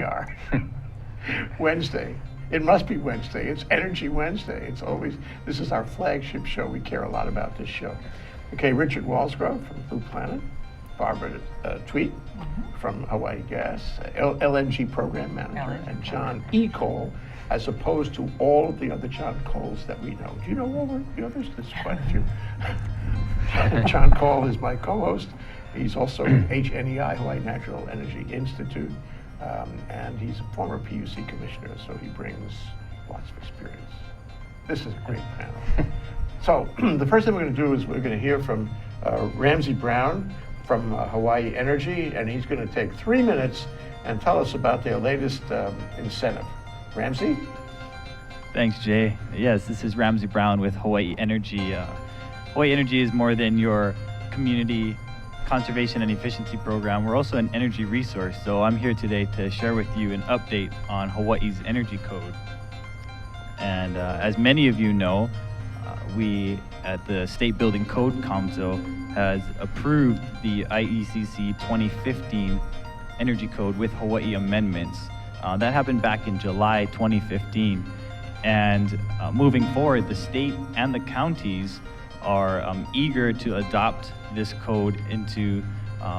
are. Wednesday. It must be Wednesday. It's Energy Wednesday. It's always, this is our flagship show. We care a lot about this show. Okay, Richard Wallsgrove from Blue Planet, Barbara Tweet from Hawaii Gas, LNG Program Manager, and John E. Cole, as opposed to all of the other John Coles that we know. Do you know all the others? There's quite a few. John Cole is my co-host. He's also with HNEI, Hawaii Natural Energy Institute, and he's a former PUC commissioner, so he brings lots of experience. This is a great panel. So the first thing we're going to do is we're going to hear from Ramsey Brown from Hawaii Energy, and he's going to take 3 minutes and tell us about their latest incentive. Ramsey? Thanks, Jay. Yes, this is Ramsey Brown with Hawaii Energy. Hawaii Energy is more than your community conservation and efficiency program. We're also an energy resource, so I'm here today to share with you an update on Hawaii's energy code. And as many of you know, we at the State Building Code Council has approved the IECC 2015 Energy Code with Hawaii amendments. That happened back in July 2015. And moving forward, the state and the counties are eager to adopt this code into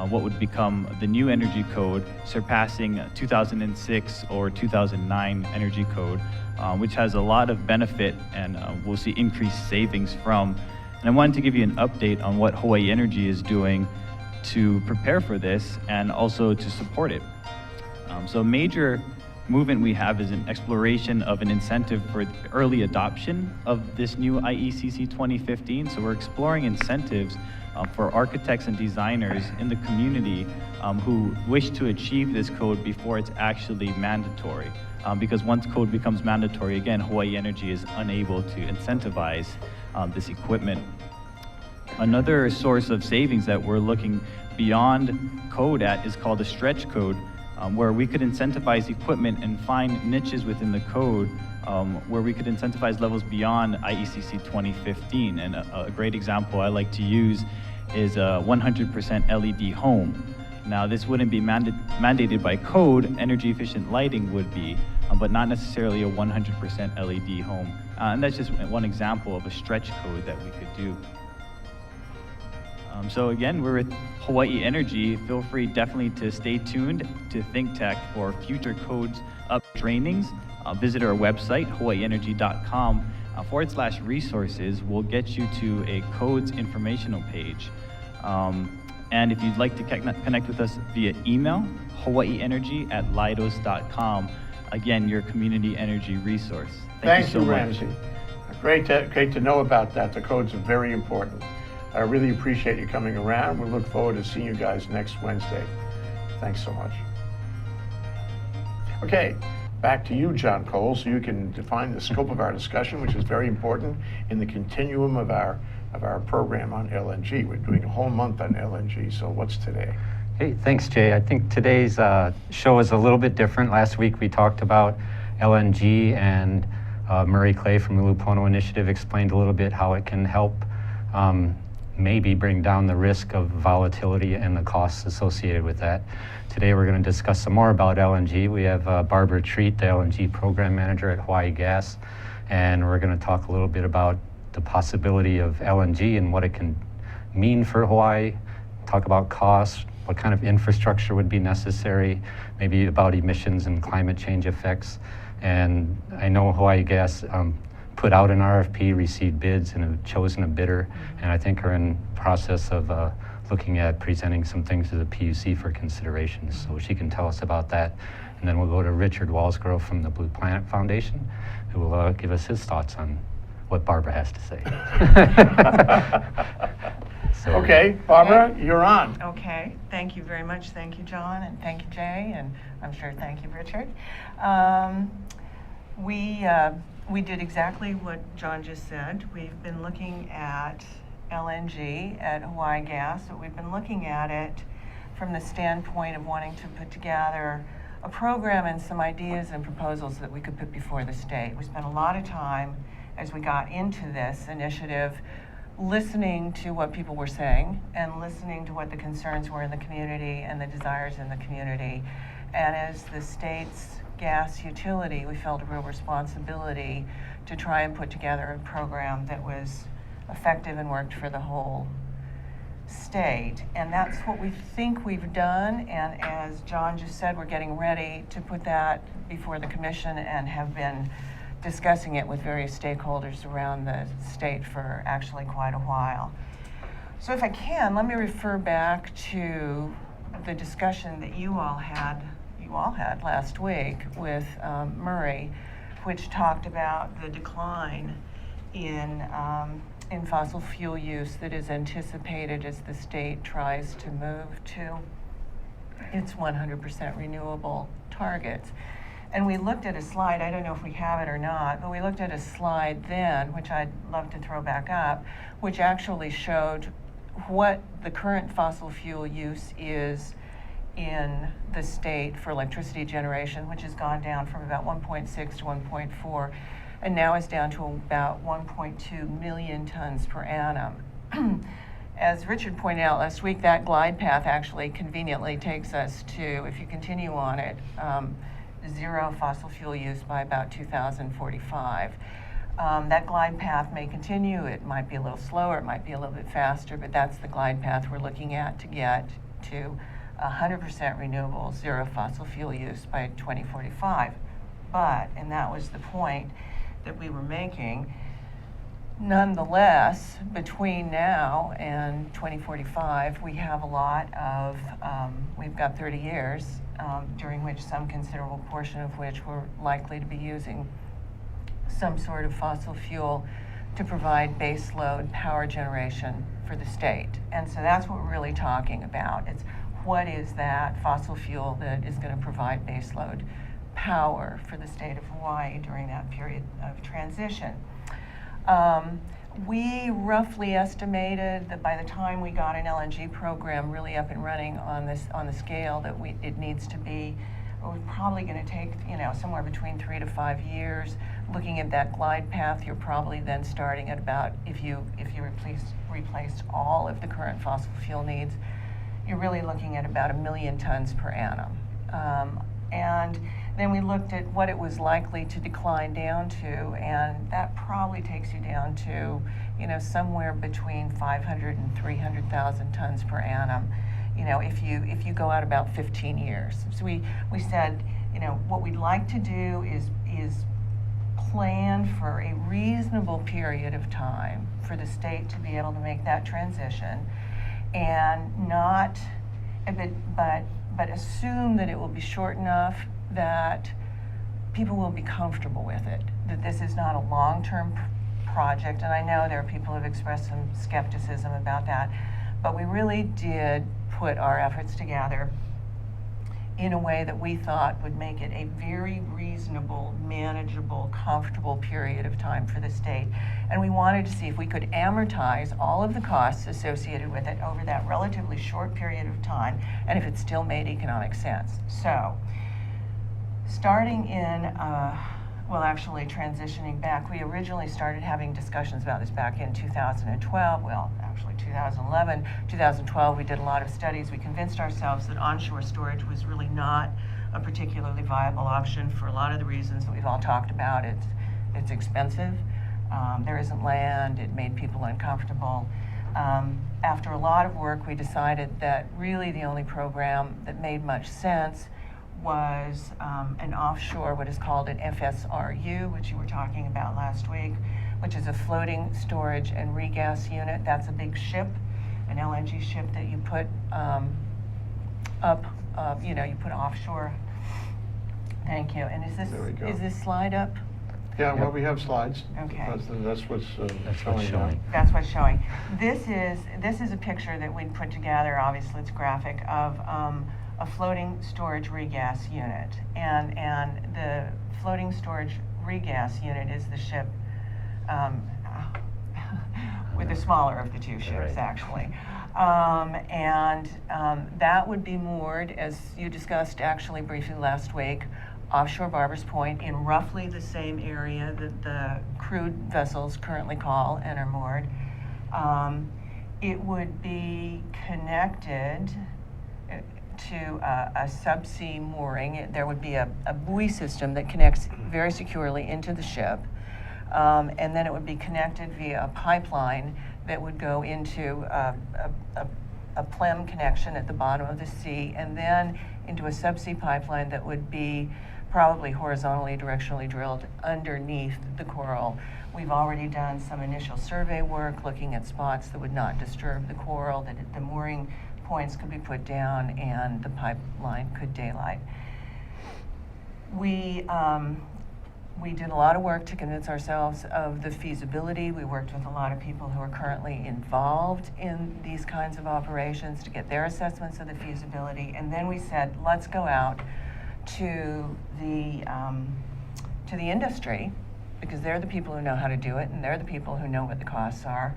what would become the new energy code, surpassing 2006 or 2009 energy code, which has a lot of benefit and we'll see increased savings from. And I wanted to give you an update on what Hawaii Energy is doing to prepare for this and also to support it. So a major movement we have is an exploration of an incentive for early adoption of this new IECC 2015. So we're exploring incentives for architects and designers in the community who wish to achieve this code before it's actually mandatory. Because once code becomes mandatory, again, Hawaii Energy is unable to incentivize this equipment. Another source of savings that we're looking beyond code at is called a stretch code, where we could incentivize equipment and find niches within the code where we could incentivize levels beyond IECC 2015. And a great example I like to use is a 100% LED home. Now, this wouldn't be mandated by code. Energy efficient lighting would be, but not necessarily a 100% LED home. And that's just one example of a stretch code that we could do. So again, we're with Hawaii Energy. Feel free definitely to stay tuned to ThinkTech for future codes up trainings. Visit our website, hawaiienergy.com/resources. We'll get you to a codes informational page. And if you'd like to connect with us via email, hawaiienergy@lidos.com. Again, your community energy resource. Thank you so much. Ramsey. Great to know about that. The codes are very important. I really appreciate you coming around. We look forward to seeing you guys next Wednesday. Thanks so much. Okay, back to you, John Cole, so you can define the scope of our discussion, which is very important in the continuum of our program on LNG. We're doing a whole month on LNG, so what's today? Hey, thanks, Jay. I think today's show is a little bit different. Last week we talked about LNG, and Murray Clay from the Lupono Initiative explained a little bit how it can help maybe bring down the risk of volatility and the costs associated with that. Today we're going to discuss some more about LNG. We have Barbara Treat, the LNG Program Manager at Hawaii Gas, and we're going to talk a little bit about the possibility of LNG and what it can mean for Hawaii, talk about costs, what kind of infrastructure would be necessary, maybe about emissions and climate change effects. And I know Hawaii Gas put out an RFP, received bids, and have chosen a bidder, and I think are in process of looking at presenting some things to the PUC for consideration. So she can tell us about that. And then we'll go to Richard Wallsgrove from the Blue Planet Foundation, who will give us his thoughts on what Barbara has to say. Okay, Barbara, you're on. Okay, thank you very much. Thank you, John, and thank you, Jay, and I'm sure thank you, Richard. We did exactly what John just said. We've been looking at LNG at Hawaii Gas, but we've been looking at it from the standpoint of wanting to put together a program and some ideas and proposals that we could put before the state. We spent a lot of time as we got into this initiative listening to what people were saying and listening to what the concerns were in the community and the desires in the community. And as the state's gas utility, we felt a real responsibility to try and put together a program that was effective and worked for the whole state. And that's what we think we've done. And as John just said, we're getting ready to put that before the commission and have been discussing it with various stakeholders around the state for actually quite a while. So if I can, let me refer back to the discussion that you all had last week with Murray, which talked about the decline in fossil fuel use that is anticipated as the state tries to move to its 100% renewable targets. And we looked at a slide, I don't know if we have it or not, but we looked at a slide then, which I'd love to throw back up, which actually showed what the current fossil fuel use is in the state for electricity generation, which has gone down from about 1.6 to 1.4, and now is down to about 1.2 million tons per annum. As Richard pointed out last week, that glide path actually conveniently takes us to, if you continue on it, zero fossil fuel use by about 2045. That glide path may continue. It might be a little slower, it might be a little bit faster, but that's the glide path we're looking at to get to 100% renewable, zero fossil fuel use by 2045. But, and that was the point that we were making, nonetheless, between now and 2045, we have a lot of, we've got 30 years, during which some considerable portion of which we're likely to be using some sort of fossil fuel to provide baseload power generation for the state. And so that's what we're really talking about. It's what is that fossil fuel that is going to provide baseload power for the state of Hawaii during that period of transition. We roughly estimated that by the time we got an LNG program really up and running on the scale that it needs to be, we're probably going to take somewhere between 3 to 5 years. Looking at that glide path, you're probably then starting at about, if you replaced all of the current fossil fuel needs, you're really looking at about 1 million tons per annum. And then we looked at what it was likely to decline down to, and that probably takes you down to, somewhere between 500 and 300,000 tons per annum, if you go out about 15 years. So we said, what we'd like to do is plan for a reasonable period of time for the state to be able to make that transition, and not, but assume that it will be short enough that people will be comfortable with it, that this is not a long-term project. And I know there are people who have expressed some skepticism about that, but we really did put our efforts together in a way that we thought would make it a very reasonable, manageable, comfortable period of time for the state. And we wanted to see if we could amortize all of the costs associated with it over that relatively short period of time, and if it still made economic sense. So, starting in, actually transitioning back, we originally started having discussions about this back in 2012, actually 2011. 2012, we did a lot of studies. We convinced ourselves that onshore storage was really not a particularly viable option for a lot of the reasons that we've all talked about. It's expensive, there isn't land, it made people uncomfortable. After a lot of work, we decided that really the only program that made much sense was an offshore, what is called an FSRU, which you were talking about last week, which is a floating storage and regas unit. That's a big ship, an LNG ship that you put you put offshore. Thank you. And is this slide up? Yeah, well, we have slides. Okay. That's what's That's what's showing. That's what's showing. This is a picture that we'd put together, obviously it's graphic, of a floating storage regas unit. And the floating storage regas unit is the ship with the smaller of the two ships, Right. actually. That would be moored, as you discussed actually briefly last week, offshore Barbers Point in roughly the same area that the crude vessels currently call and are moored. It would be connected to a subsea mooring. There would be a buoy system that connects very securely into the ship, and then it would be connected via a pipeline that would go into a plumb connection at the bottom of the sea, and then into a subsea pipeline that would be probably horizontally, directionally drilled underneath the coral. We've already done some initial survey work looking at spots that would not disturb the coral, that the mooring points could be put down and the pipeline could daylight. We did a lot of work to convince ourselves of the feasibility. We worked with a lot of people who are currently involved in these kinds of operations to get their assessments of the feasibility. And then we said, let's go out to the industry, because they're the people who know how to do it, and they're the people who know what the costs are,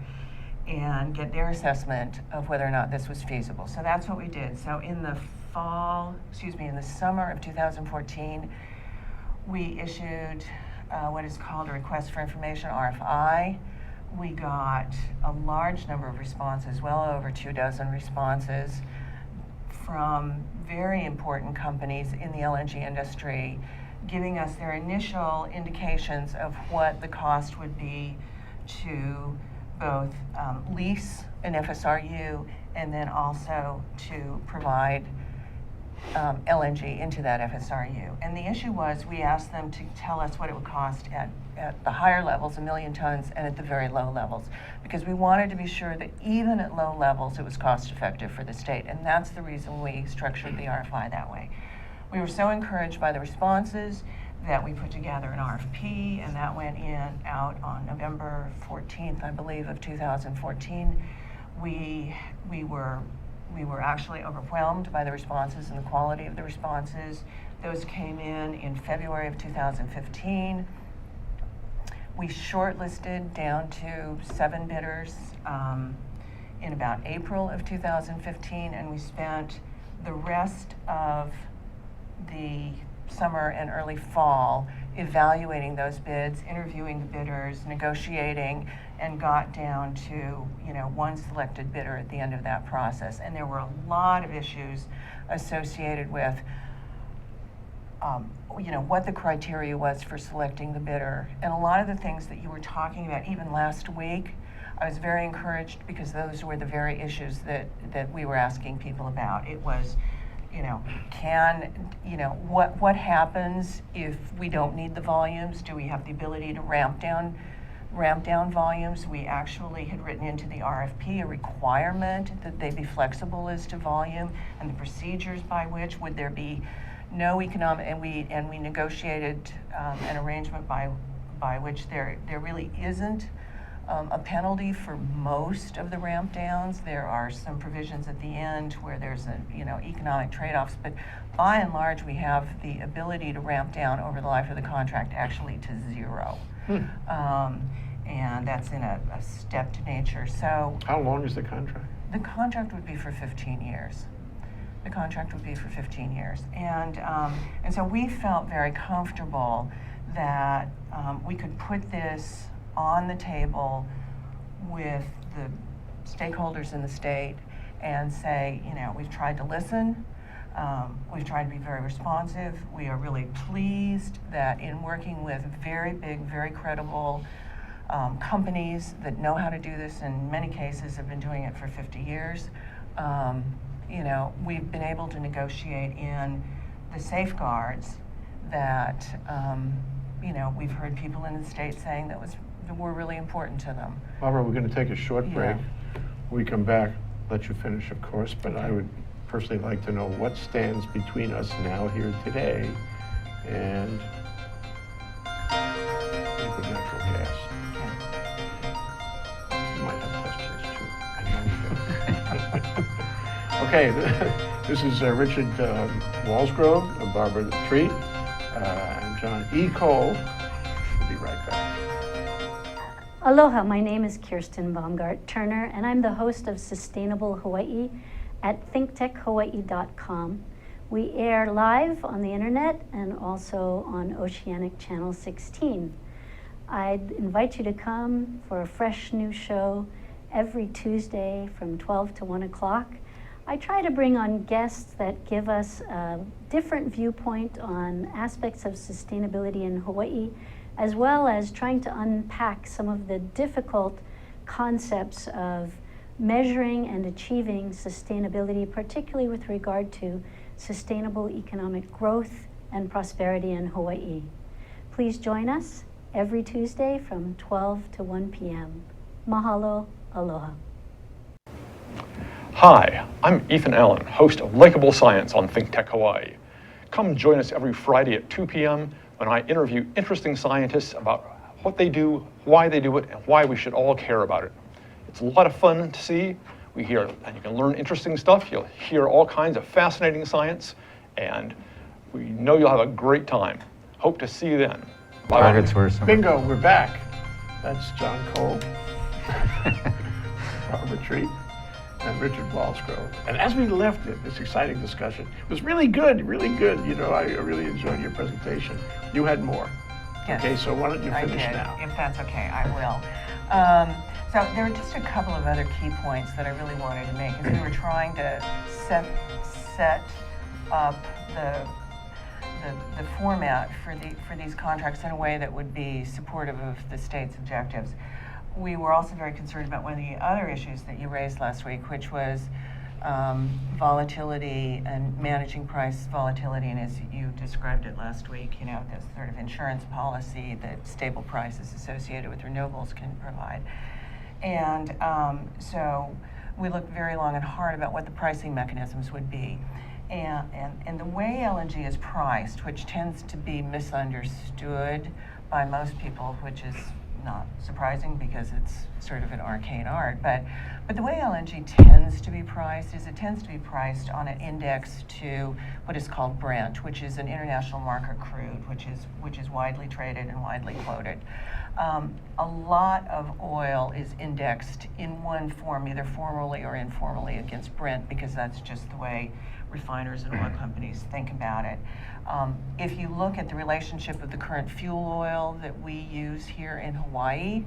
and get their assessment of whether or not this was feasible. So that's what we did. So in the summer of 2014, we issued what is called a request for information, RFI. We got a large number of responses, well over 24 responses, from very important companies in the LNG industry, giving us their initial indications of what the cost would be to both lease an FSRU and then also to provide LNG into that FSRU. And the issue was, we asked them to tell us what it would cost at the higher levels, 1 million tons, and at the very low levels, because we wanted to be sure that even at low levels it was cost effective for the state. And that's the reason we structured the RFI that way. We were so encouraged by the responses that we put together an RFP, and that went out on November 14th, I believe, of 2014. We were actually overwhelmed by the responses and the quality of the responses. Those came in February of 2015. We shortlisted down to 7 bidders in about April of 2015, and we spent the rest of the summer and early fall evaluating those bids, interviewing the bidders, negotiating, and got down to, one selected bidder at the end of that process. And there were a lot of issues associated with what the criteria was for selecting the bidder. And a lot of the things that you were talking about even last week, I was very encouraged, because those were the very issues that we were asking people about. It was, what happens if we don't need the volumes? Do we have the ability to ramp down volumes? We actually had written into the RFP a requirement that they be flexible as to volume and the procedures by which would there be no economic, and we negotiated an arrangement by which there really isn't a penalty for most of the ramp downs. There are some provisions at the end where there's economic trade-offs, but by and large we have the ability to ramp down over the life of the contract actually to 0. And that's in a stepped nature. So how long is the contract? The contract would be for 15 years. The contract would be for 15 years. And so we felt very comfortable that we could put this on the table with the stakeholders in the state and say, we've tried to listen, we've tried to be very responsive. We are really pleased that in working with very big, very credible companies that know how to do this, in many cases have been doing it for 50 years, we've been able to negotiate in the safeguards that, we've heard people in the state saying that were really important to them. Barbara, we're going to take a short break. Yeah. We come back, let you finish, of course, but Okay. I would personally like to know what stands between us now here today and liquid natural gas. You might have questions too. I know you do. Okay, this is Richard Wallsgrove, Barbara Treat, and John E. Cole. We'll be right back. Aloha, my name is Kirsten Baumgart Turner, and I'm the host of Sustainable Hawaii at thinktechhawaii.com. We air live on the internet and also on Oceanic Channel 16. I'd invite you to come for a fresh new show every Tuesday from 12 to 1 o'clock. I try to bring on guests that give us a different viewpoint on aspects of sustainability in Hawaii, as well as trying to unpack some of the difficult concepts of measuring and achieving sustainability, particularly with regard to sustainable economic growth and prosperity in Hawaii. Please join us every Tuesday from 12 to 1 p.m. Mahalo, aloha. Hi, I'm Ethan Allen, host of Likeable Science on Think Tech Hawaii. Come join us every Friday at 2 p.m. when I interview interesting scientists about what they do, why they do it, and why we should all care about it. It's a lot of fun to see. We hear, and you can learn interesting stuff. You'll hear all kinds of fascinating science, and we know you'll have a great time. Hope to see you then. Bye. Targets were some. Bingo, we're back. That's John Cole, Robert Treat, and Richard Wallsgrove. And as we left this exciting discussion, it was really good, really good. You know, I really enjoyed your presentation. You had more. Yes. Okay, so why don't you finish I did. now? If that's okay, I will. So there are just a couple of other key points that I really wanted to make as we were trying to set up the format for these contracts in a way that would be supportive of the state's objectives. We were also very concerned about one of the other issues that you raised last week, which was volatility and managing price volatility, and as you described it last week, you know, this sort of insurance policy that stable prices associated with renewables can provide. And so we looked very long and hard about what the pricing mechanisms would be. And the way LNG is priced, which tends to be misunderstood by most people, which is not surprising because it's sort of an arcane art, but the way LNG tends to be priced is it tends to be priced on an index to what is called Brent, which is an international marker crude, which is widely traded and widely quoted. A lot of oil is indexed in one form, either formally or informally, against Brent, because that's just the way refiners and oil companies think about it. If you look at the relationship of the current fuel oil that we use here in Hawaii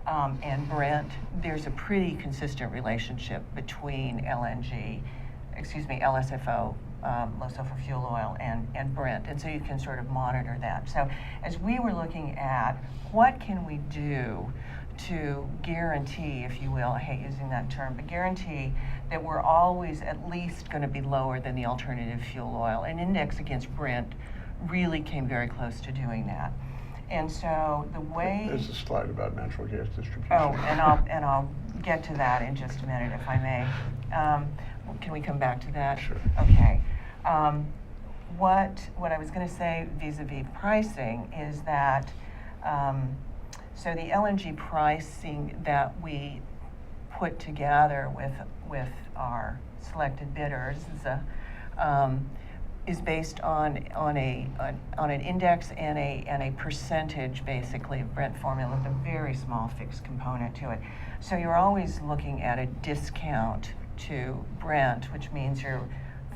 and Brent, there's a pretty consistent relationship between LSFO, low sulfur fuel oil, and Brent, and so you can sort of monitor that. So as we were looking at what can we do to guarantee, if you will, I hate using that term, but guarantee that we're always at least going to be lower than the alternative fuel oil. An index against Brent really came very close to doing that. And so the way... There's a slide about natural gas distribution. Oh, and I'll get to that in just a minute, if I may. Can we come back to that? Sure. Okay. What I was going to say vis-a-vis pricing is that so the LNG pricing that we put together with our selected bidders is based on an index and a percentage, basically, of Brent formula with a very small fixed component to it. So you're always looking at a discount to Brent, which means you're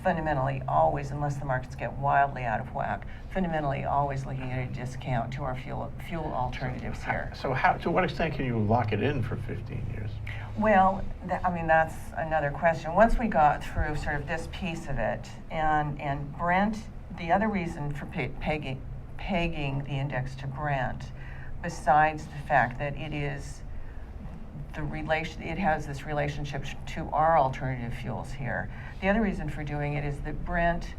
fundamentally always, unless the markets get wildly out of whack, fundamentally always looking at a discount to our fuel alternatives here. So to what extent can you lock it in for 15 years? Well, that's another question. Once we got through sort of this piece of it, and Brent, the other reason for pegging the index to Brent, besides the fact that it has this relationship to our alternative fuels here. The other reason for doing it is that Brent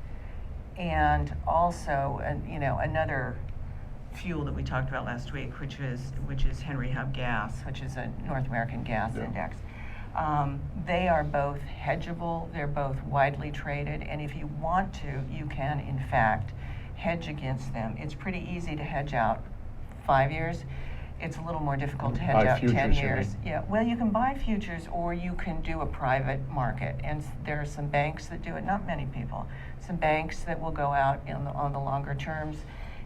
and also another fuel that we talked about last week, which is Henry Hub gas, which is a North American gas index. They are both hedgeable, they're both widely traded, and if you want to, you can in fact hedge against them. It's pretty easy to hedge out 5 years. It's a little more difficult to hedge out 10 years. Yeah, well, you can buy futures or you can do a private market, and there are some banks that do it, not many people. Some banks that will go out on the longer terms,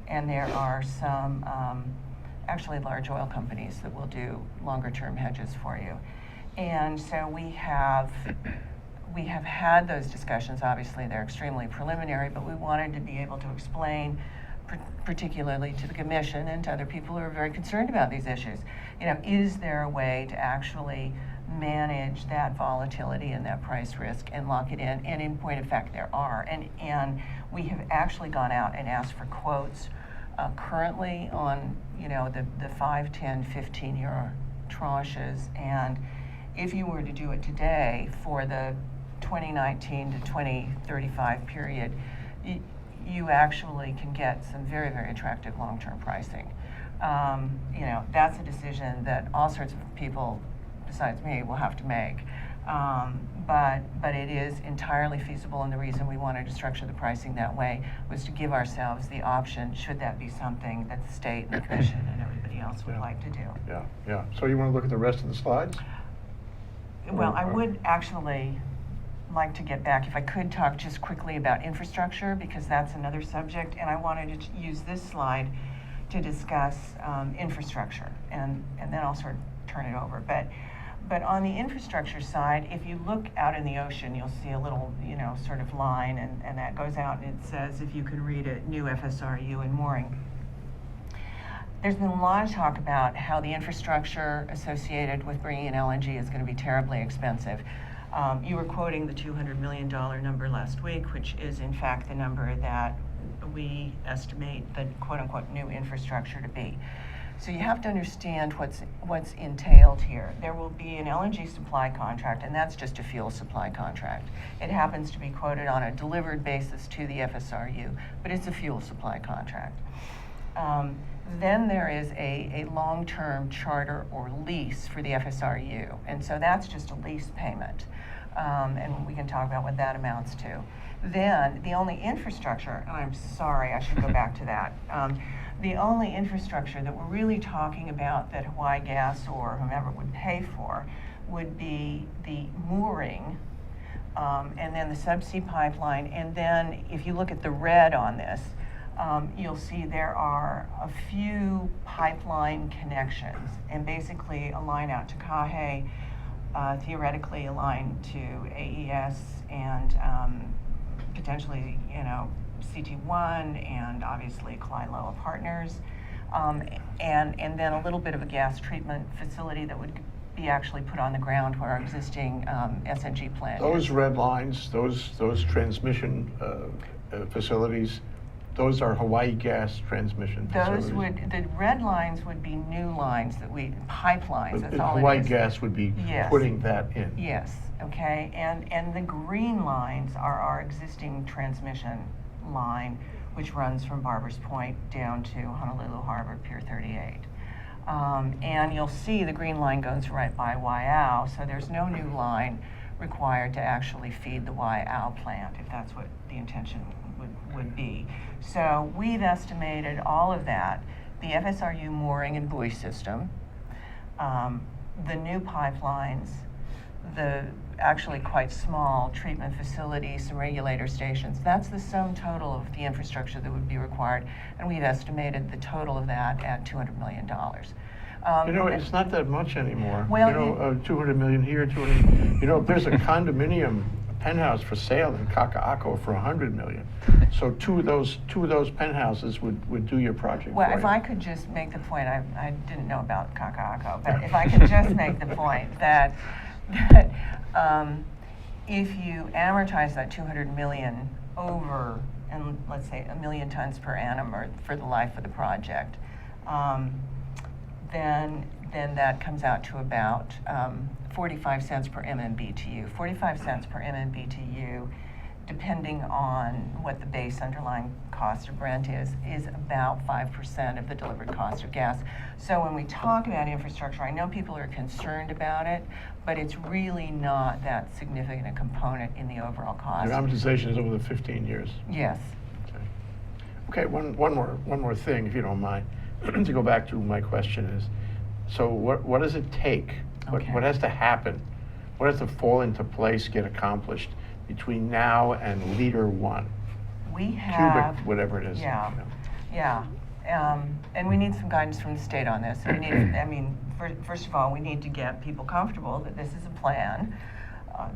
and there are some actually large oil companies that will do longer term hedges for you. And so we have had those discussions. Obviously, they're extremely preliminary, but we wanted to be able to explain, particularly to the Commission and to other people who are very concerned about these issues, is there a way to actually manage that volatility and that price risk and lock it in. And in point of fact, there are. And we have actually gone out and asked for quotes currently on, the 5, 10, 15-year tranches. And if you were to do it today for the 2019 to 2035 period, you actually can get some very, very attractive long-term pricing. That's a decision that all sorts of people besides me will have to make. But it is entirely feasible, and the reason we wanted to structure the pricing that way was to give ourselves the option, should that be something that the state and the commission and everybody else would like to do. Yeah. So you want to look at the rest of the slides? Well, I would actually like to get back, if I could talk just quickly about infrastructure, because that's another subject, and I wanted to use this slide to discuss infrastructure, and then I'll sort of turn it over. But on the infrastructure side, if you look out in the ocean, you'll see a little, sort of line, and that goes out and it says, if you can read it, new FSRU and mooring. There's been a lot of talk about how the infrastructure associated with bringing in LNG is going to be terribly expensive. You were quoting the $200 million number last week, which is in fact the number that we estimate the quote-unquote new infrastructure to be. So you have to understand what's entailed here. There will be an LNG supply contract, and that's just a fuel supply contract. It happens to be quoted on a delivered basis to the FSRU, but it's a fuel supply contract. Then there is a long-term charter or lease for the FSRU, and so that's just a lease payment. And we can talk about what that amounts to. Then the only infrastructure, and I'm sorry, I should go back to that. The only infrastructure that we're really talking about that Hawaii Gas or whomever would pay for would be the mooring, and then the subsea pipeline. And then if you look at the red on this, you'll see there are a few pipeline connections, and basically a line out to Kahe, theoretically a line to AES, and potentially, CT1, and obviously Kailua Partners, and then a little bit of a gas treatment facility that would be actually put on the ground where our existing SNG plant Those is. red lines, those transmission facilities, those are Hawaii Gas transmission facilities. The red lines would be new lines pipelines, that's all it is. Hawaii Gas would be Yes. putting that in. Yes, okay, and the green lines are our existing transmission line, which runs from Barbers Point down to Honolulu Harbor, Pier 38. And you'll see the green line goes right by Waiau, so there's no new line required to actually feed the Waiau plant, if that's what the intention would be. So we've estimated all of that, the FSRU mooring and buoy system, the new pipelines, the actually quite small treatment facilities, some regulator stations. That's the sum total of the infrastructure that would be required, and we've estimated the total of that at $200 million. It's not that much anymore. Well, 200 million here, 200. There's a condominium penthouse for sale in Kaka'ako for 100 million. So two of those penthouses would do your project. Well, for if you. I could just make the point, I didn't know about Kaka'ako, but if I could just make the point that if you amortize that 200 million over, and let's say 1 million tons per annum or for the life of the project, then that comes out to about 45 cents per MMBTU. 45 cents per MMBTU, depending on what the base underlying cost of Brent is about 5% of the delivered cost of gas. So when we talk about infrastructure, I know people are concerned about it, but it's really not that significant a component in the overall cost. Your amortization is over the 15 years. Yes. Okay, one more thing, if you don't mind, to go back to my question is, so what does it take? Okay. What has to happen? What has to fall into place, get accomplished between now and Leader 1? We have... Pubic, whatever it is. Yeah, yeah. And we need some guidance from the state on this. We need, first of all, we need to get people comfortable that this is a plan.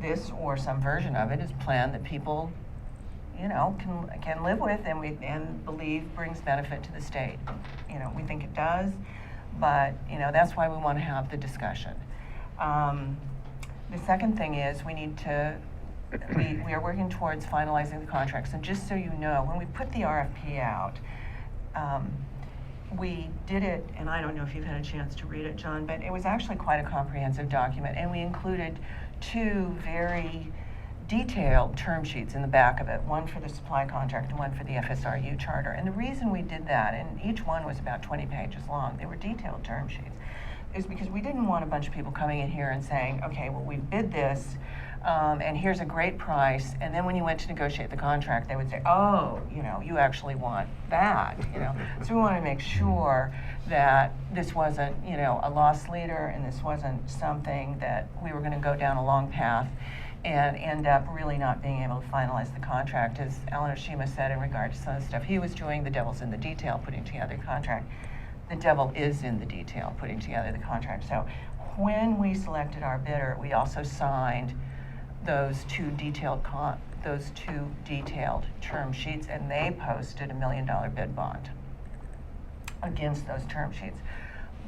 This or some version of it is a plan that people, can live with and believe brings benefit to the state. We think it does, but that's why we want to have the discussion. The second thing is we need to, we are working towards finalizing the contracts. And just so you know, when we put the RFP out, we did it, and I don't know if you've had a chance to read it, John, but it was actually quite a comprehensive document, and we included 2 very detailed term sheets in the back of it, one for the supply contract and one for the FSRU charter. And the reason we did that, and each one was about 20 pages long, they were detailed term sheets, is because we didn't want a bunch of people coming in here and saying, okay, well, we bid this, and here's a great price, and then when you went to negotiate the contract, they would say, oh, you know, you actually want that, you know. So we want to make sure that this wasn't, you know, a loss leader, and this wasn't something that we were going to go down a long path and end up really not being able to finalize the contract. As Alan Oshima said in regard to some of the stuff he was doing, the devil's in the detail, putting together the contract. The devil is in the detail, putting together the contract. So when we selected our bidder, we also signed those 2 detailed term sheets, and they posted $1 million bid bond against those term sheets.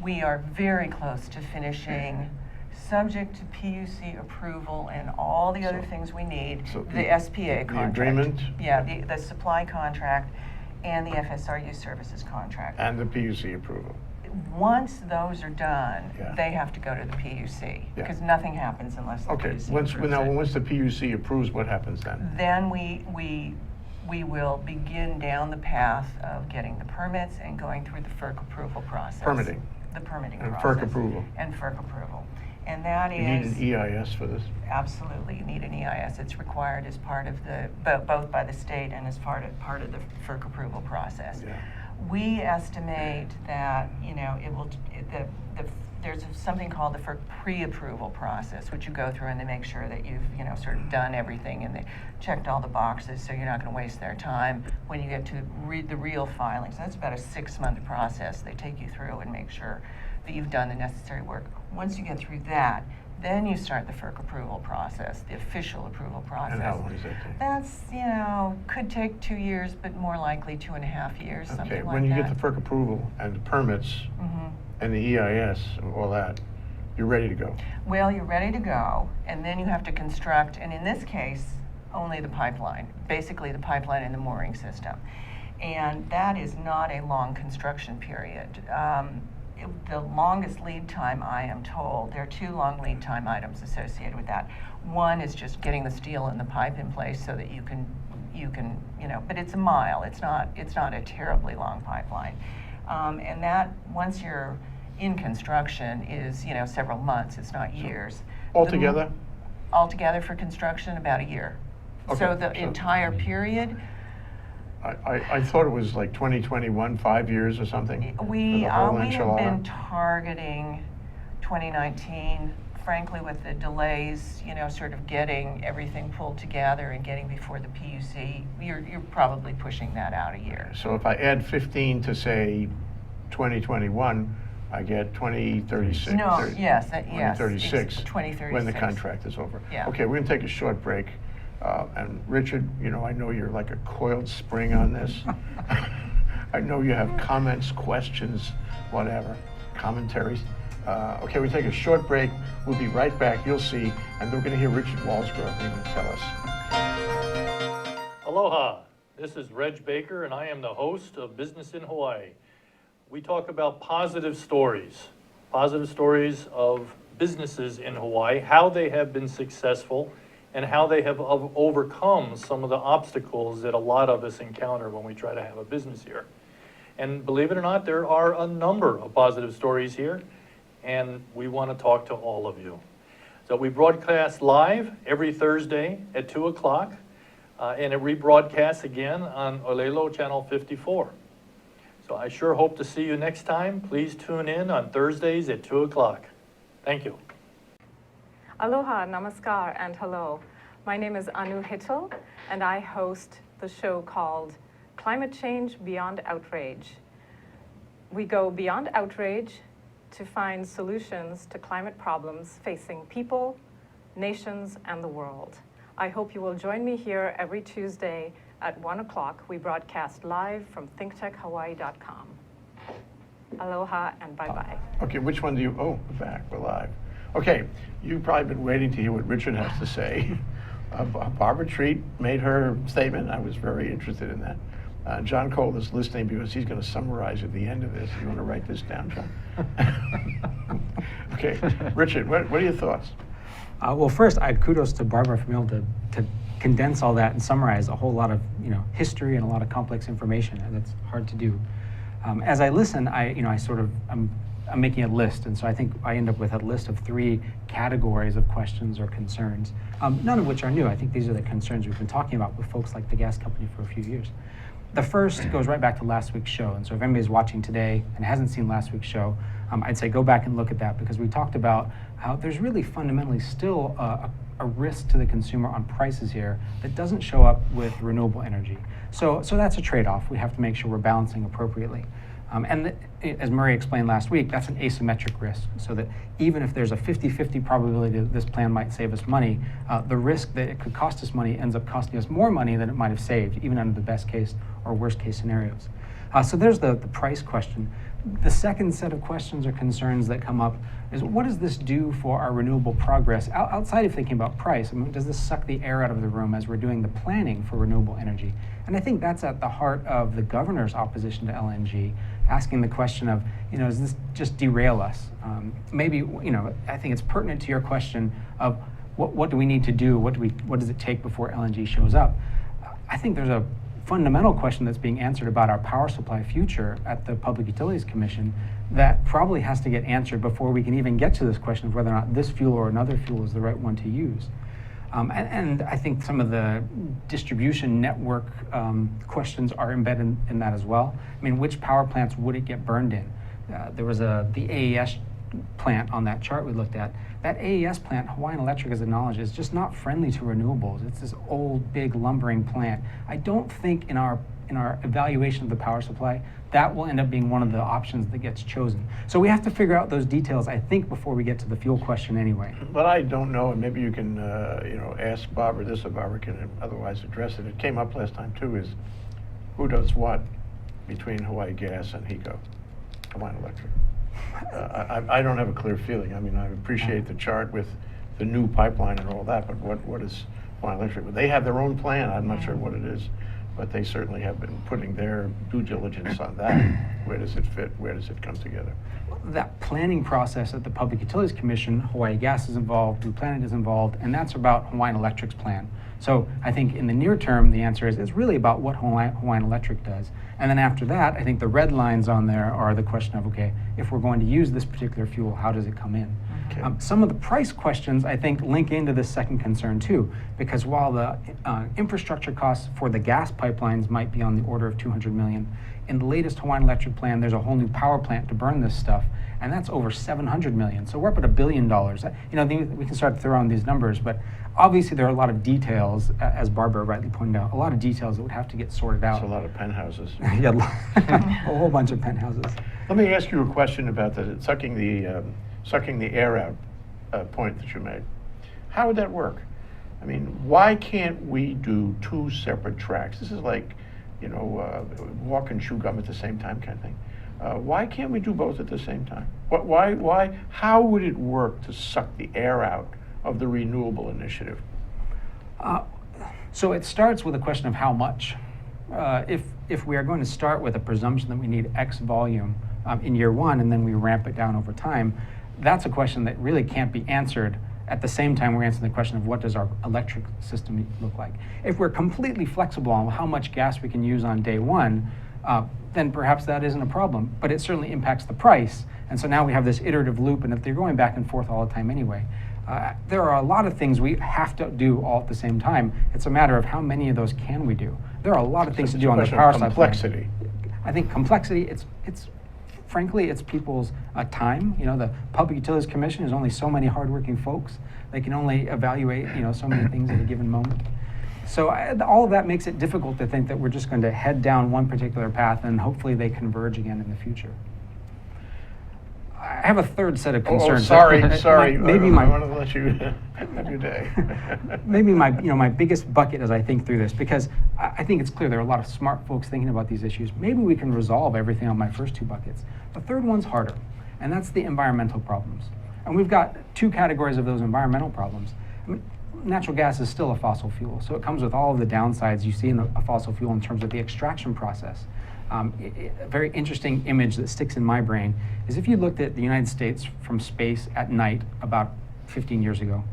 We are very close to finishing, subject to PUC approval and all the other things we need, the SPA contract. The agreement? Yeah, the supply contract and the FSRU services contract. And the PUC approval. Once those are done, Yeah. they have to go to the PUC, Yeah. because nothing happens unless the Okay, PUC once approves it. once the PUC approves, what happens then? Then we will begin down the path of getting the permits and going through the FERC approval process. Permitting. The permitting And process. FERC approval. And FERC approval. And that You need is. an EIS for this? Absolutely, you need an EIS. It's required as part of the, both by the state and as part of the FERC approval process. Yeah. We estimate that, you know, it will, there's something called the FERC pre-approval process, which you go through and they make sure that you've, you know, sort of done everything and they checked all the boxes, so you're not going to waste their time when you get to read the real filings. That's about a 6-month process. They take you through and make sure that you've done the necessary work. Once you get through that, then you start the FERC approval process, the official approval process. And how long does that take? That's, you know, could take 2 years, but more likely 2.5 years, something like that. Okay, when you get the FERC approval and the permits and the EIS and all that, you're ready to go. Well, you're ready to go, and then you have to construct, and in this case, only the pipeline, basically the pipeline and the mooring system. And that is not a long construction period. The longest lead time, I am told, there are 2 long lead time items associated with that. One is just getting the steel and the pipe in place so that you can, you know, but it's a mile. It's not a terribly long pipeline. And that, once you're in construction, is, you know, several months. It's not years. Altogether? Altogether for construction, about a year. So Okay, the entire period. I thought it was like 2021, 5 years or something? We for the whole have enchilada? been targeting 2019. Frankly, with the delays, you know, sort of getting everything pulled together and getting before the PUC, you're probably pushing that out a year. So if I add 15 to say 2021, I get 2036. No, yes, yes. 2036. 2036. When the contract is over. Yeah. Okay, we're gonna take a short break. And Richard, you know, I know you're like a coiled spring on this. I know you have comments, questions, whatever, commentaries. Okay, we take a short break. We'll be right back. You'll see. And we're going to hear Richard Wallsgrove even tell us. Aloha, this is Reg Baker, and I am the host of Business in Hawaii. We talk about positive stories of businesses in Hawaii, how they have been successful, and how they have overcome some of the obstacles that a lot of us encounter when we try to have a business here. And believe it or not, there are a number of positive stories here, and we want to talk to all of you. So we broadcast live every Thursday at 2 o'clock, and it rebroadcasts again on Olelo Channel 54. So I sure hope to see you next time. Please tune in on Thursdays at 2 o'clock. Thank you. Aloha, namaskar, and hello. My name is Anu Hittel, and I host the show called Climate Change Beyond Outrage. We go beyond outrage to find solutions to climate problems facing people, nations, and the world. I hope you will join me here every Tuesday at 1 o'clock. We broadcast live from thinktechhawaii.com. Aloha and bye-bye. Okay, which one do you, oh, we're back, we're live. Okay, you've probably been waiting to hear what Richard has to say. Barbara Treat made her statement. I was very interested in that. John Cole is listening because he's going to summarize at the end of this. You want to write this down, John? Okay, Richard, what are your thoughts? Well, first, I'd kudos to Barbara for being able to condense all that and summarize a whole lot of history and a lot of complex information, and that's hard to do. As I listen, I'm making a list, and so I think I end up with a list of 3 categories of questions or concerns, none of which are new. I think these are the concerns we've been talking about with folks like the gas company for a few years. The first goes right back to last week's show, and so if anybody's watching today and hasn't seen last week's show, I'd say go back and look at that, because we talked about how there's really fundamentally still a risk to the consumer on prices here that doesn't show up with renewable energy. So that's a trade-off. We have to make sure we're balancing appropriately. As Murray explained last week, that's an asymmetric risk, so that even if there's a 50-50 probability that this plan might save us money, the risk that it could cost us money ends up costing us more money than it might have saved, even under the best case or worst case scenarios. So there's the price question. The second set of questions or concerns that come up is, what does this do for our renewable progress outside of thinking about price? I mean, does this suck the air out of the room as we're doing the planning for renewable energy? And I think that's at the heart of the governor's opposition to LNG, asking the question of, does this just derail us? Maybe, I think it's pertinent to your question of what do we need to do? What does it take before LNG shows up? I think there's a fundamental question that's being answered about our power supply future at the Public Utilities Commission that probably has to get answered before we can even get to this question of whether or not this fuel or another fuel is the right one to use. And I think some of the distribution network questions are embedded in that as well. I mean, which power plants would it get burned in? There was the AES plant on that chart we looked at. That AES plant, Hawaiian Electric has acknowledged, is just not friendly to renewables. It's this old, big, lumbering plant. I don't think in our evaluation of the power supply, that will end up being one of the options that gets chosen. So we have to figure out those details, I think, before we get to the fuel question anyway. But I don't know, and maybe you can, ask Barbara this, or Barbara can otherwise address it. It came up last time too, is who does what between Hawaii Gas and HECO, Hawaiian Electric? I don't have a clear feeling. I mean, I appreciate the chart with the new pipeline and all that, but what is Hawaiian Electric? They have their own plan. I'm not sure what it is, but they certainly have been putting their due diligence on that. Where does it fit? Where does it come together? That planning process at the Public Utilities Commission, Hawaii Gas is involved, Blue Planet is involved, and that's about Hawaiian Electric's plan. So I think in the near term, the answer is it's really about what Hawaiian Electric does. And then after that, I think the red lines on there are the question of, okay, if we're going to use this particular fuel, how does it come in? Okay. Some of the price questions, I think, link into this second concern too, because while the infrastructure costs for the gas pipelines might be on the order of $200 million, in the latest Hawaiian Electric plan, there's a whole new power plant to burn this stuff, and that's over $700 million. So we're up at $1 billion. We can start throwing these numbers, but obviously there are a lot of details, as Barbara rightly pointed out, a lot of details that would have to get sorted out. That's a lot of penthouses. Yeah, a whole bunch of penthouses. Let me ask you a question about the sucking the air out point that you made. How would that work? I mean, why can't we do 2 separate tracks? This is like, walk and chew gum at the same time kind of thing. Why can't we do both at the same time? Why? How would it work to suck the air out of the renewable initiative? So it starts with a question of how much. If we are going to start with a presumption that we need X volume in year 1 and then we ramp it down over time, that's a question that really can't be answered at the same time we're answering the question of what does our electric system look like. If we're completely flexible on how much gas we can use on day 1, then perhaps that isn't a problem, but it certainly impacts the price. And so now we have this iterative loop, and if they're going back and forth all the time anyway, there are a lot of things we have to do all at the same time. It's a matter of how many of those can we do. There are a lot of things to do on the power side. Complexity. I think complexity, frankly, it's people's time. The Public Utilities Commission is only so many hardworking folks. They can only evaluate, so many things at a given moment. So all of that makes it difficult to think that we're just going to head down one particular path and hopefully they converge again in the future. I have a third set of concerns. Sorry. Maybe I want to let you have your day. Maybe my biggest bucket as I think through this, because I think it's clear there are a lot of smart folks thinking about these issues. Maybe we can resolve everything on my first 2 buckets. The third one's harder, and that's the environmental problems. And we've got two categories of those environmental problems. I mean, natural gas is still a fossil fuel, so it comes with all of the downsides you see in a fossil fuel in terms of the extraction process. A very interesting image that sticks in my brain is if you looked at the United States from space at night about 15 years ago,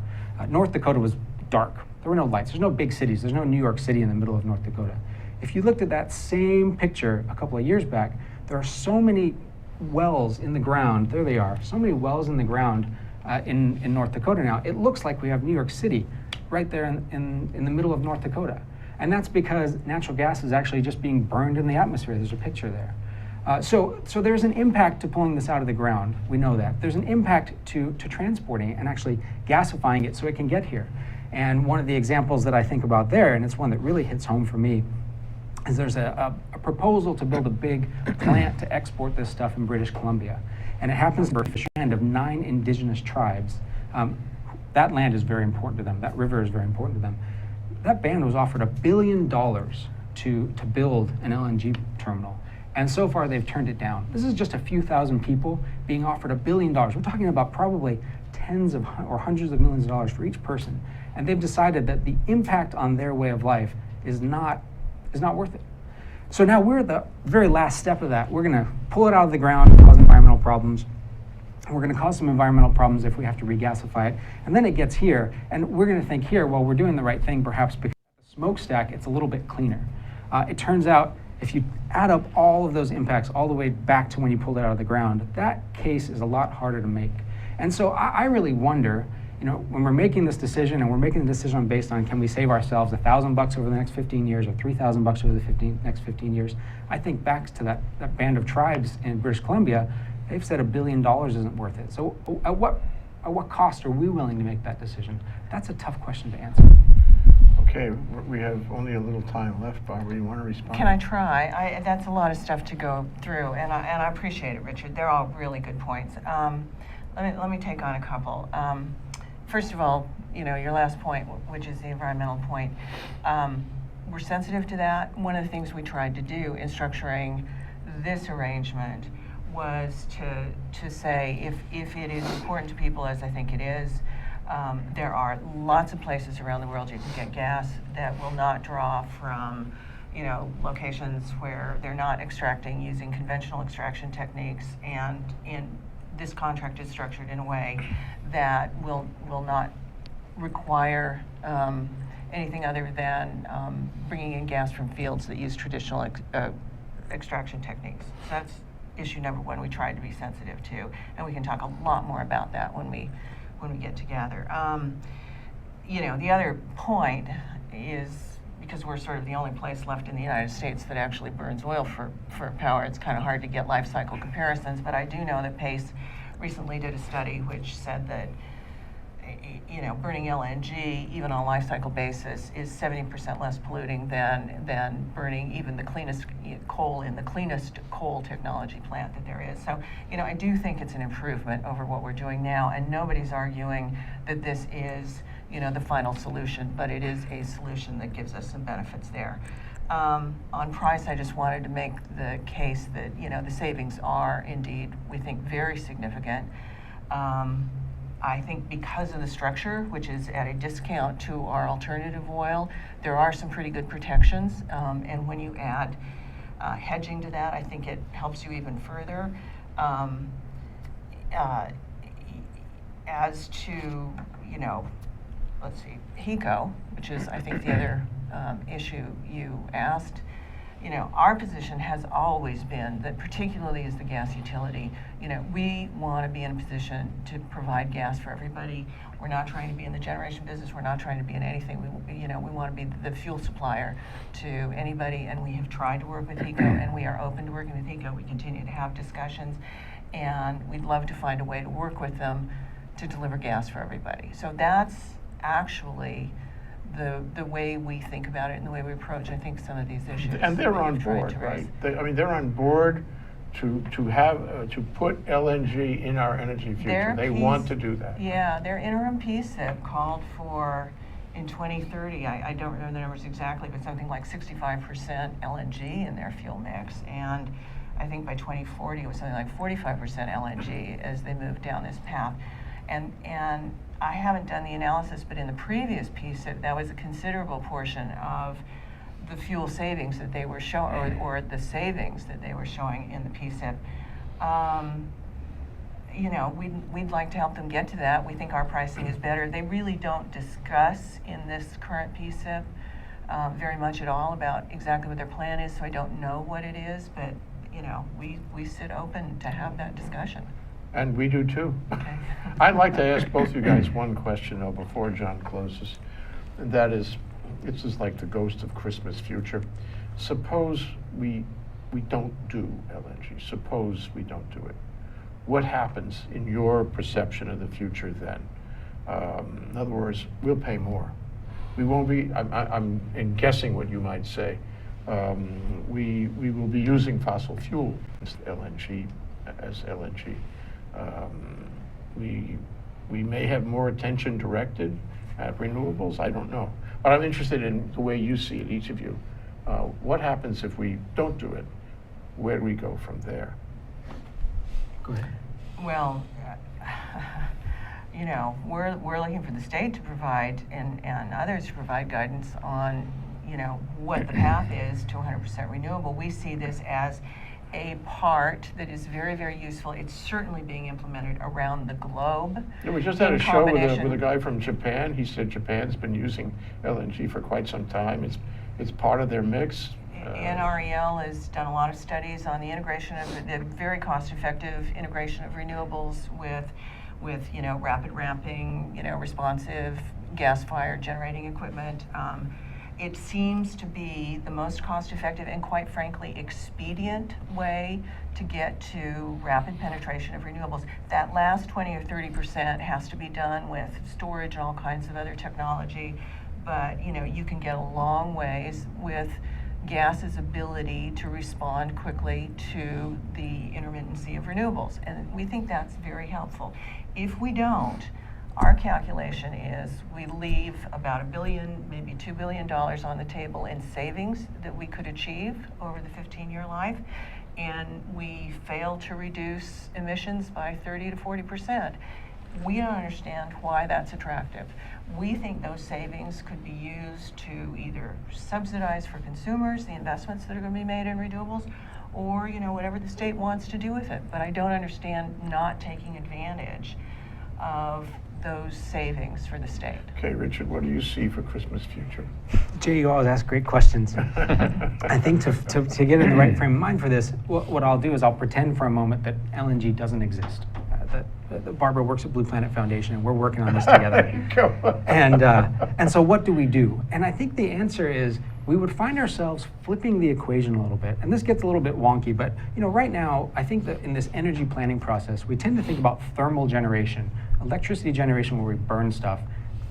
North Dakota was dark. There were no lights. There's no big cities. There's no New York City in the middle of North Dakota. If you looked at that same picture a couple of years back, there are so many wells in the ground. There they are. So many wells in the ground in North Dakota now. It looks like we have New York City right there in the middle of North Dakota. And that's because natural gas is actually just being burned in the atmosphere. There's a picture there. So there's an impact to pulling this out of the ground. We know that. There's an impact to transporting it and actually gasifying it so it can get here. And one of the examples that I think about there, and it's one that really hits home for me, is there's a proposal to build a big plant to export this stuff in British Columbia. And it happens to be a land of 9 indigenous tribes. That land is very important to them. That river is very important to them. That band was offered $1 billion to build an LNG terminal. And so far they've turned it down. This is just a few thousand people being offered $1 billion. We're talking about probably tens of or hundreds of millions of dollars for each person. And they've decided that the impact on their way of life is not worth it. So now we're at the very last step of that. We're gonna pull it out of the ground and cause environmental problems. We're gonna cause some environmental problems if we have to regasify it. And then it gets here, and we're gonna think here, well, we're doing the right thing perhaps because the smokestack, it's a little bit cleaner. It turns out if you add up all of those impacts all the way back to when you pulled it out of the ground, that case is a lot harder to make. And so I really wonder, when we're making this decision, and we're making the decision based on can we save ourselves $1,000 over the next 15 years or $3,000 over the next 15 years, I think back to that band of tribes in British Columbia. They've said $1 billion isn't worth it. So at what cost are we willing to make that decision? That's a tough question to answer. Okay, we have only a little time left, Barbara. You want to respond? Can I try? That's a lot of stuff to go through, and I appreciate it, Richard. They're all really good points. Let me take on a couple. First of all, your last point, which is the environmental point. We're sensitive to that. One of the things we tried to do in structuring this arrangement was to say if it is important to people, as I think it is, there are lots of places around the world you can get gas that will not draw from locations where they're not extracting using conventional extraction techniques, and this contract is structured in a way that will not require anything other than bringing in gas from fields that use traditional extraction techniques. So that's issue number one we tried to be sensitive to, and we can talk a lot more about that when we get together. The other point is, because we're sort of the only place left in the United States that actually burns oil for power, it's kind of hard to get life cycle comparisons, but I do know that PACE recently did a study which said that burning LNG, even on a life cycle basis, is 70% less polluting than burning even the cleanest coal in the cleanest coal technology plant that there is. So, I do think it's an improvement over what we're doing now, and nobody's arguing that this is, the final solution, but it is a solution that gives us some benefits there. On price, I just wanted to make the case that, the savings are indeed, we think, very significant. I think because of the structure, which is at a discount to our alternative oil, there are some pretty good protections. And when you add hedging to that, I think it helps you even further. As to, let's see, HECO, which is, I think, the other issue you asked. Our position has always been that, particularly as the gas utility, we want to be in a position to provide gas for everybody. We're not trying to be in the generation business. We're not trying to be in anything. We want to be the fuel supplier to anybody, and we have tried to work with HECO, and we are open to working with HECO. We continue to have discussions, and we'd love to find a way to work with them to deliver gas for everybody. So that's actually the way we think about it and the way we approach, I think, some of these issues. And they're on board, right? They're on board to put LNG in our energy future. They want to do that. Yeah, their interim PSIP called for, in 2030, I don't remember the numbers exactly, but something like 65% LNG in their fuel mix. And I think by 2040 it was something like 45% LNG as they move down this path. And I haven't done the analysis, but in the previous piece, that was a considerable portion of the fuel savings that they were showing, or the savings that they were showing in the PSIP. You know, we'd like to help them get to that. We think our pricing is better. They really don't discuss in this current PSIP very much at all about exactly what their plan is, so I don't know what it is, but you know, we sit open to have that discussion. And we do too. Okay. I'd like to ask both you guys one question though before John closes. And that is, this is like the ghost of Christmas future. Suppose we don't do LNG. Suppose we don't do it. What happens in your perception of the future then? In other words, we'll pay more. We won't be, I'm in guessing what you might say. We will be using fossil fuel as LNG. We may have more attention directed at renewables. I don't know. But I'm interested in the way you see it, each of you. What happens if we don't do it? Where do we go from there? Go ahead. Well, you know, we're looking for the state to provide and others to provide guidance on, you know, what the path is to 100% renewable. We see this as a part that is very, very useful. It's certainly being implemented around the globe. Yeah, we just had a show with combination. a guy from Japan. He said Japan's been using LNG for quite some time. It's part of their mix. NREL has done a lot of studies on the integration of the very cost-effective integration of renewables with you know, rapid ramping, you know, responsive gas-fired generating equipment. It seems to be the most cost-effective and, quite frankly, expedient way to get to rapid penetration of renewables. That last 20 or 30% has to be done with storage and all kinds of other technology, but you know, you can get a long ways with gas's ability to respond quickly to the intermittency of renewables, and we think that's very helpful. If we don't, our calculation is we leave about $1 billion, maybe $2 billion on the table in savings that we could achieve over the 15-year life, and we fail to reduce emissions by 30 to 40%. We don't understand why that's attractive. We think those savings could be used to either subsidize for consumers the investments that are going to be made in renewables, or you know, whatever the state wants to do with it. But I don't understand not taking advantage of those savings for the state. Okay, Richard, what do you see for Christmas future? Jay, you always ask great questions. I think to get in the right frame of mind for this, what I'll do is I'll pretend for a moment that LNG doesn't exist. That Barbara works at Blue Planet Foundation, and we're working on this together. And so what do we do? And I think the answer is we would find ourselves flipping the equation a little bit. And this gets a little bit wonky, but you know, right now, I think that in this energy planning process, we tend to think about thermal generation, electricity generation where we burn stuff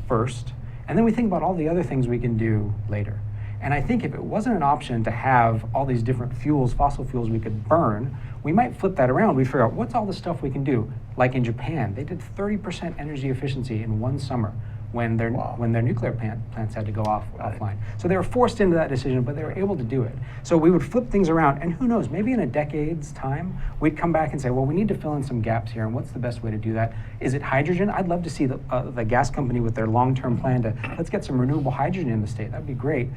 first, and then we think about all the other things we can do later. And I think if it wasn't an option to have all these different fuels, fossil fuels we could burn, we might flip that around. We figure out what's all the stuff we can do. Like in Japan, they did 30% energy efficiency in one summer when their nuclear plants had to go offline. So they were forced into that decision, but they were able to do it. So we would flip things around, and who knows, maybe in a decade's time, we'd come back and say, well, we need to fill in some gaps here, and what's the best way to do that? Is it hydrogen? I'd love to see the gas company with their long-term plan to, let's get some renewable hydrogen in the state. That'd be great.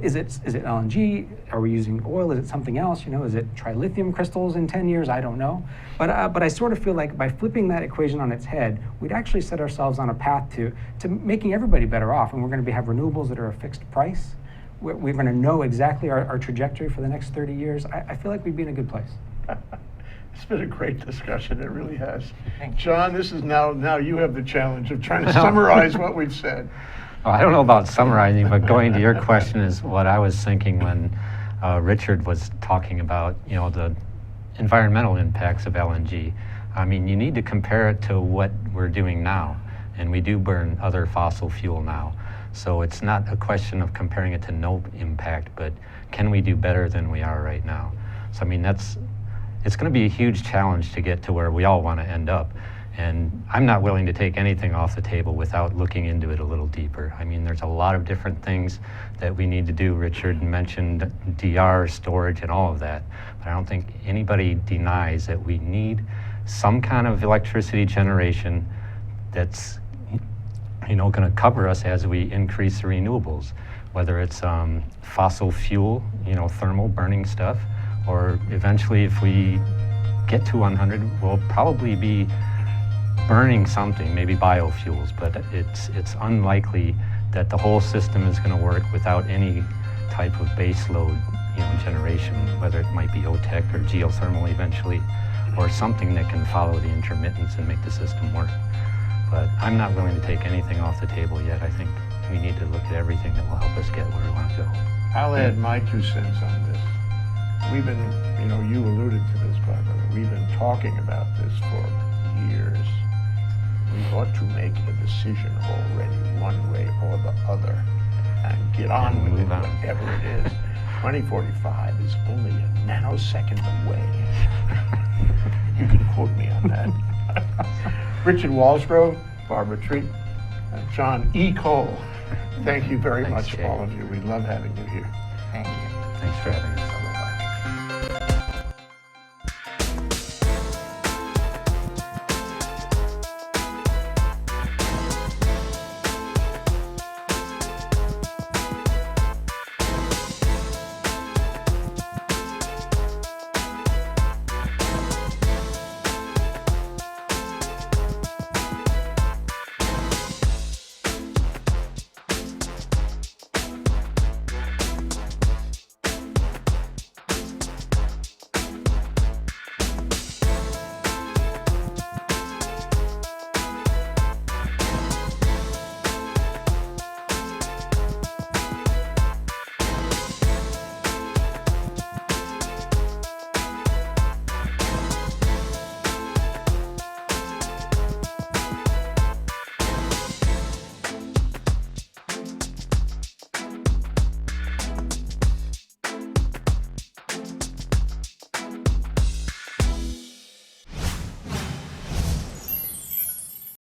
Is it LNG? Are we using oil? Is it something else? You know, is it trilithium crystals in 10 years? I don't know. But I sort of feel like by flipping that equation on its head, we'd actually set ourselves on a path to making everybody better off. And we're going to have renewables that are a fixed price. We're going to know exactly our trajectory for the next 30 years. I feel like we'd be in a good place. It's been a great discussion. It really has. John, this is now you have the challenge of trying to summarize what we've said. Well, I don't know about summarizing, but going to your question is what I was thinking when Richard was talking about, you know, the environmental impacts of LNG. I mean, you need to compare it to what we're doing now, and we do burn other fossil fuel now. So it's not a question of comparing it to no impact, but can we do better than we are right now? So I mean, it's going to be a huge challenge to get to where we all want to end up. And I'm not willing to take anything off the table without looking into it a little deeper. I mean, there's a lot of different things that we need to do. Richard mentioned DR, storage, and all of that. But I don't think anybody denies that we need some kind of electricity generation that's going to cover us as we increase the renewables, whether it's fossil fuel, thermal burning stuff, or eventually if we get to 100, we'll probably be burning something, maybe biofuels, but it's unlikely that the whole system is going to work without any type of base load generation, whether it might be OTEC or geothermal eventually, or something that can follow the intermittence and make the system work. But I'm not willing to take anything off the table yet. I think we need to look at everything that will help us get where we want to go. I'll add my 2 cents on this. We've been, you alluded to this, Barbara, we've been talking about this for years. We ought to make a decision already, one way or the other, and get on with it, whatever it is. 2045 is only a nanosecond away. You can quote me on that. Richard Wallsgrove, Barbara Treat, and John E. Cole, thank you very Thanks, much, Jay. all of you. We love having you here. Thank you. Thanks for having us.